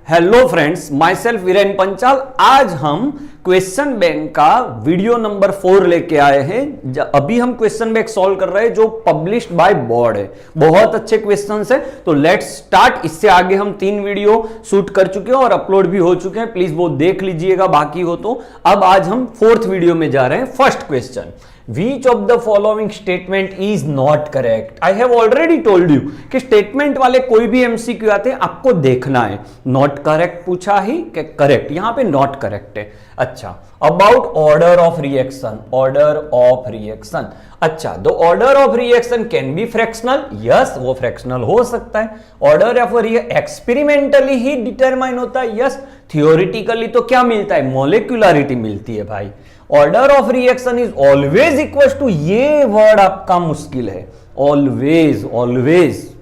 Hello friends, myself Viren Panchal. आज हम question bank का वीडियो नंबर 4 लेके आए हैं। अभी हम क्वेश्चन बैंक सॉल्व कर रहे हैं जो पब्लिश्ड बाय बोर्ड है। बहुत अच्छे क्वेश्चंस है, तो लेट्स स्टार्ट। इससे आगे हम 3 वीडियो शूट कर चुके हैं और अपलोड भी हो चुके हैं, प्लीज वो देख लीजिएगा बाकी हो तो। अब आज हम 4th वीडियो में जा रहे हैं। First question, Which of the following statement is not correct? I have already told you कि स्टेटमेंट वाले कोई भी एमसीक्यू आते हैं आपको देखना है। नॉट करेक्ट पूछा ही कि करेक्ट, यहां पे नॉट करेक्ट है। अच्छा, about order of reaction, order of reaction. अच्छा, the order of reaction can be fractional. Yes, वो फ्रैक्शनल हो सकता है। ऑर्डर ऑफ एक्सपेरिमेंटली ही डिटरमाइन होता है। यस, थियोरिटिकली तो क्या मिलता है? मॉलिक्यूलरिटी मिलती है भाई। Order of reaction is always equal to, ये वर्ड आपका मुश्किल है, always, always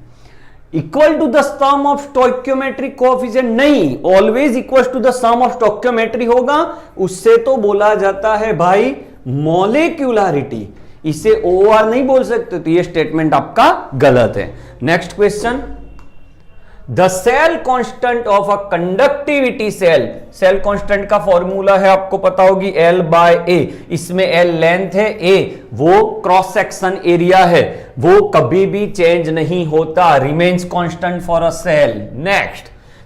equal to the sum of stoichiometric coefficient. नहीं, always equal to the sum of stoichiometry होगा, उससे तो बोला जाता है भाई मॉलिक्यूलरिटी। इसे ओआर नहीं बोल सकते, तो ये स्टेटमेंट आपका गलत है। Next question, the cell constant of a conductivity cell. Cell constant का फॉर्मूला है, आपको पता होगी, L बाय A। इसमें L लेंथ है, A वो क्रॉस सेक्शन एरिया है, वो कभी भी चेंज नहीं होता, remains constant for a cell. Next,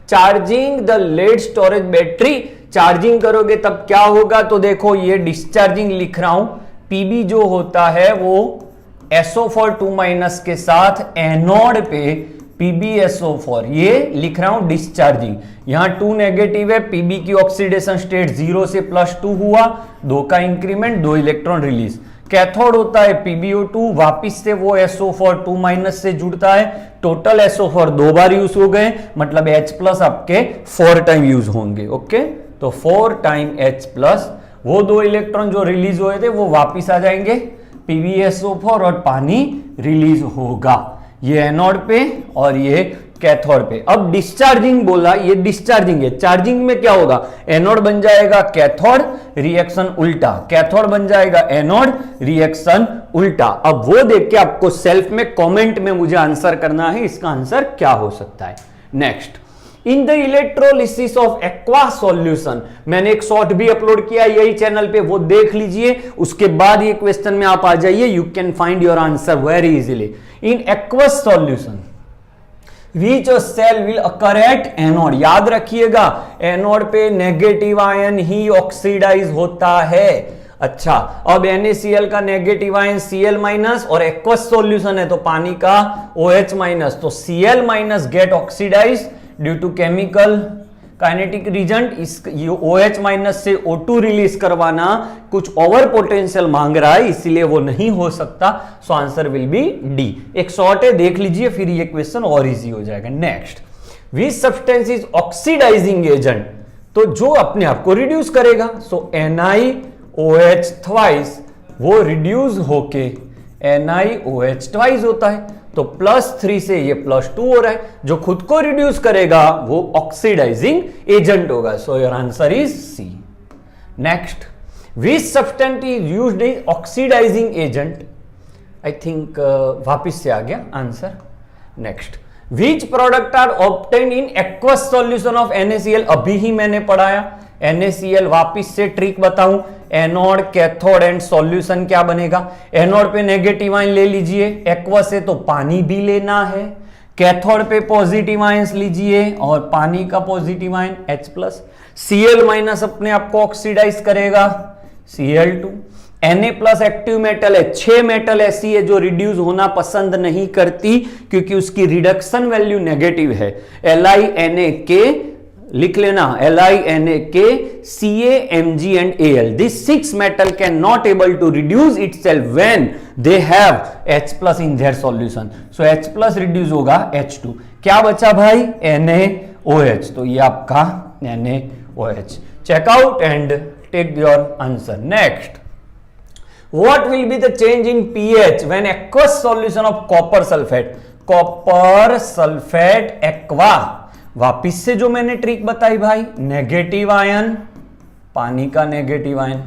charging the lead storage battery. Charging करोगे तब क्या होगा? तो देखो ये डिस्चार्जिंग लिख रहा हूं, पीबी जो होता है वो SO4 2- के साथ एनोड पे PbSO4, ये लिख रहा हूं डिस्चार्जिंग। यहां 2 नेगेटिव है, पीबी की ऑक्सीडेशन स्टेट 0 से +2 हुआ, 2 का इंक्रीमेंट, 2 इलेक्ट्रॉन रिलीज। कैथोड होता है PbO2, वापिस से वो SO4 2- से जुड़ता है। टोटल SO4 2 बार यूज हो गए, मतलब H+ आपके 4 टाइम यूज होंगे। ओके, तो 4 टाइम H+, वो 2 इलेक्ट्रॉन जो रिलीज हुए थे वो वापिस आ जाएंगे PbSO4 और पानी रिलीज होगा। ये एनोड पे और ये कैथोड पे। अब डिस्चार्जिंग बोला, ये डिस्चार्जिंग है। चार्जिंग में क्या होगा? एनोड बन जाएगा कैथोड, रिएक्शन उल्टा, कैथोड बन जाएगा एनोड, रिएक्शन उल्टा। अब वो देख के आपको सेल्फ में कमेंट में मुझे आंसर करना है, इसका आंसर क्या हो सकता है। Next, in the electrolysis of aqua solution, मैंने एक शॉर्ट भी अपलोड किया यही चैनल पे, वो देख लीजिए। उसके बाद ये क्वेश्चन में आप आ जाइए, you can find your answer very easily. In aqueous solution which cell will occur at anode, याद रखिएगा एनोड पे नेगेटिव आयन ही ऑक्सीडाइज होता है। अच्छा, अब NaCl का नेगेटिव आयन Cl- और एक्वस सॉल्यूशन है तो पानी का OH-, तो Cl- get oxidise due to chemical kinetic reason. इस OH- से O2 रिलीज करवाना कुछ ओवर पोटेंशियल मांग रहा है, इसीलिए वो नहीं हो सकता। So answer will be D. एक शॉर्ट है, देख लीजिए, फिर ये क्वेश्चन और इजी हो जाएगा। Next, which substance is oxidising agent, तो जो अपने आप को रिड्यूस करेगा। सो NiOH ट्वाइस, वो रिड्यूस होके NiOH ट्वाइस होता है, तो +3 से ये +2 हो रहा है। जो खुद को रिड्यूस करेगा वो ऑक्सीडाइजिंग एजेंट होगा। So your answer is C. Next, which substance is used in oxidising agent. I think वापिस से आ गया answer. Next, which product are obtained in aqueous solution of NaCl, अभी ही मैंने पढ़ाया। NaCl, वापिस से ट्रिक बताऊं, एनोड, कैथोड एंड सॉल्यूशन क्या बनेगा? एनोड पे नेगेटिव आयन ले लीजिए, एक्वस है तो पानी भी लेना है। कैथोड पे पॉजिटिव आयंस लीजिए और पानी का पॉजिटिव आयन H+। Cl- अपने आप को ऑक्सीडाइज करेगा, Cl2। Na+ एक्टिव मेटल है, 6 मेटल ऐसी है जो रिड्यूस होना पसंद नहीं करती क्योंकि उसकी रिडक्शन वैल्यू नेगेटिव है। LiNaK लिख लेना, LiNaK, CaMg and Al. These 6 metal cannot able to reduce itself when they have H+ in their solution. So H+ reduce होगा H2। क्या बचा भाई? NaOH, तो ये आपका NaOH। Check out and take your answer. Next, what will be the change in pH when aqueous solution of copper sulfate? Copper sulfate aqua, वापिस से जो मैंने ट्रिक बताई भाई, नेगेटिव आयन, पानी का नेगेटिव आयन,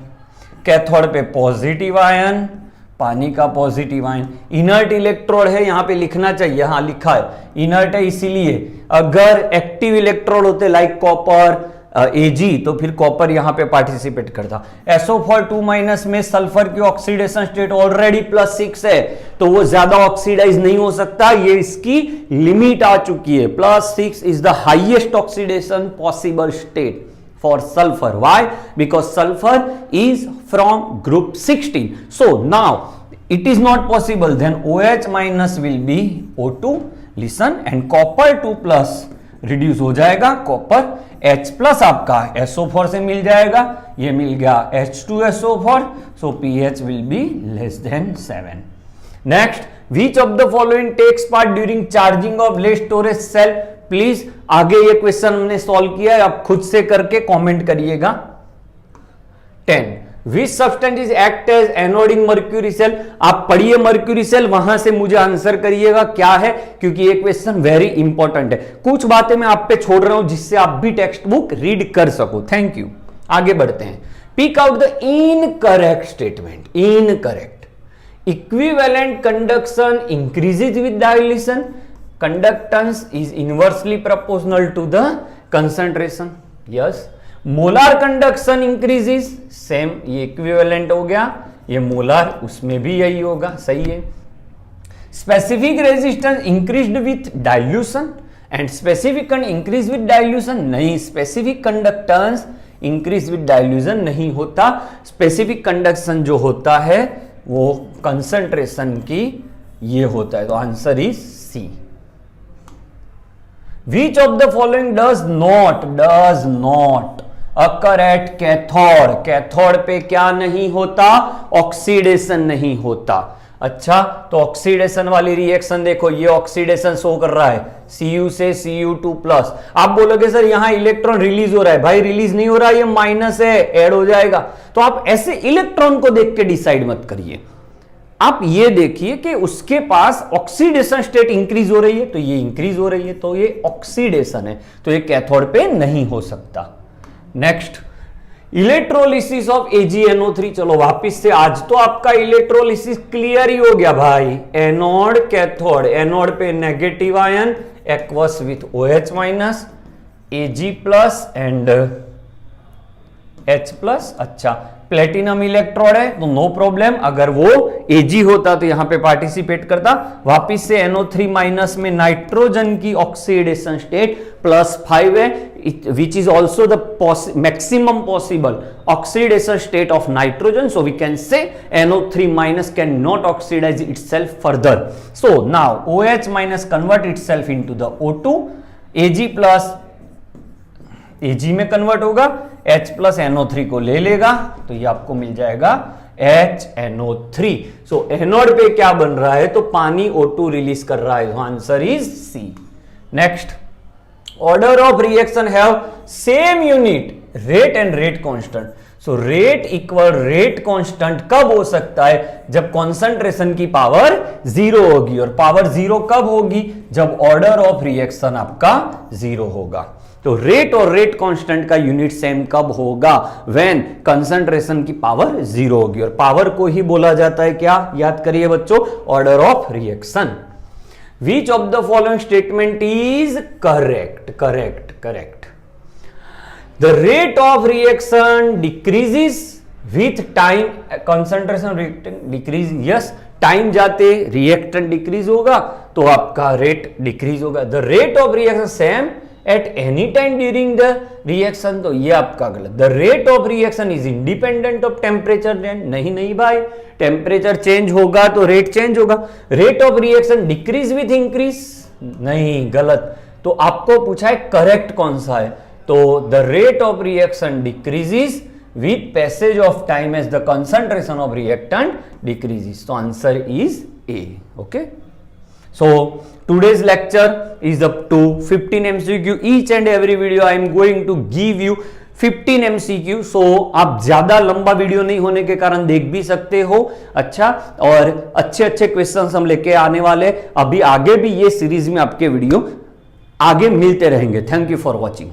कैथोड पे पॉजिटिव आयन, पानी का पॉजिटिव आयन। इनर्ट इलेक्ट्रोड है, यहां पे लिखना चाहिए, हाँ लिखा है इनर्ट है इसीलिए। अगर एक्टिव इलेक्ट्रोड होते लाइक कॉपर Ag तो फिर कॉपर यहां पे पार्टिसिपेट करता। SO4 में सल्फर की ऑक्सीडेशन स्टेट ऑलरेडी +6 है, तो वो ज्यादा ऑक्सीडाइज नहीं हो सकता, ये इसकी लिमिट आ चुकी है। +6 is the highest oxidation possible state for sulfur. Why? Because sulfur is from group 16. So now it is not possible. Then OH minus will be O2. Listen, and copper 2 plus reduce हो जाएगा, copper H plus आपका SO4 से मिल जाएगा, ये मिल गया H2SO4. So pH will be less than 7. Next, which of the following takes part during charging of lead storage cell? Please आगे ये question हमने सॉल्व किया है, आप खुद से करके कमेंट करिएगा। 10. Which substance is act as anode in mercury cell? आप पढ़िए मर्क्यूरी सेल, वहां से मुझे आंसर करिएगा क्या है, क्योंकि ये क्वेश्चन वेरी इंपॉर्टेंट है। कुछ बातें मैं आप पे छोड़ रहा हूं जिससे आप भी टेक्स्ट बुक रीड कर सको। Thank you. आगे बढ़ते हैं। Pick out the incorrect statement. Incorrect. Equivalent conduction increases with dilution. Conductance is inversely proportional to the concentration. Yes. Molar conduction increases. Same, ये equivalent हो गया, ये molar उसमें भी यही होगा, सही है। Specific resistance increased with dilution and specific increase with dilution नहीं, specific conductance increase with dilution नहीं होता। Specific conduction जो होता है वो concentration की ये होता है, तो answer is C. Which of the following does not occur at cathode? Cathode पे क्या नहीं होता? ऑक्सीडेशन नहीं होता। अच्छा, तो ऑक्सीडेशन वाली रिएक्शन देखो, ये ऑक्सीडेशन शो कर रहा है Cu से Cu2+। आप बोलोगे सर यहां इलेक्ट्रॉन रिलीज हो रहा है, भाई रिलीज नहीं हो रहा, ये माइनस है, ऐड हो जाएगा। तो आप ऐसे इलेक्ट्रॉन को देख के डिसाइड मत करिए, आप ये देखिए कि उसके पास ऑक्सीडेशन स्टेट इंक्रीज हो रही है, तो ये इंक्रीज हो रही है, तो ये ऑक्सीडेशन है, तो ये कैथोड पे नहीं हो सकता। Next, electrolysis of AgNO3। चलो वापिस से, आज तो आपका इलेक्ट्रोलिसिस क्लियर ही हो गया भाई। एनोड कैथोड, एनोड पे negative ion aqueous with OH minus, Ag+ and H+। अच्छा, प्लेटिनम इलेक्ट्रोड है तो नो प्रॉब्लम, अगर वो Ag होता तो यहां पे पार्टिसिपेट करता। वापिस से NO3- में नाइट्रोजन की ऑक्सीडेशन स्टेट +5 है, which is also the maximum possible oxidation state of nitrogen. So we can say NO3- can not oxidise itself further. So now OH- convert itself into the O2, Ag+ Ag में convert होगा, H+ NO3 को ले लेगा, तो ये आपको मिल जाएगा HNO3। सो anode पे क्या बन रहा है, तो पानी O2 रिलीज कर रहा है, answer is C. Next, order of reaction have same unit, rate and rate constant. So rate equal rate constant कब हो सकता है, जब कॉन्सेंट्रेशन की पावर 0 होगी, और पावर 0 कब होगी, जब ऑर्डर ऑफ रिएक्शन आपका 0 होगा। तो रेट और रेट कांस्टेंट का यूनिट सेम कब होगा, व्हेन कंसंट्रेशन की पावर 0 होगी, और पावर को ही बोला जाता है क्या, याद करिए बच्चों, order of reaction. Which of the following statement is correct? Correct. The rate of reaction decreases with time, concentration decrease, yes, time जाते रिएक्टेंट डिक्रीज होगा तो आपका रेट डिक्रीज होगा। The rate of reaction same at any time during the reaction, तो ये आपका गलत। The rate of reaction is independent of temperature, नहीं भाई, टेम्परेचर चेंज होगा तो रेट चेंज होगा। Rate of reaction decrease with increase, नहीं, गलत। तो आपको पूछा है करेक्ट कौन सा है, तो the rate of reaction decreases with passage of time as the concentration of reactant decreases, तो answer is A. Okay, so today's lecture is up to 15 MCQ. Each and every video I am going to give you 15 MCQ. so आप ज्यादा लंबा video नहीं होने के कारण देख भी सकते हो। अच्छा, और अच्छे क्वेश्चंस हम लेके आने वाले, अभी आगे भी ये सीरीज में आपके वीडियो आगे मिलते रहेंगे। Thank you for watching.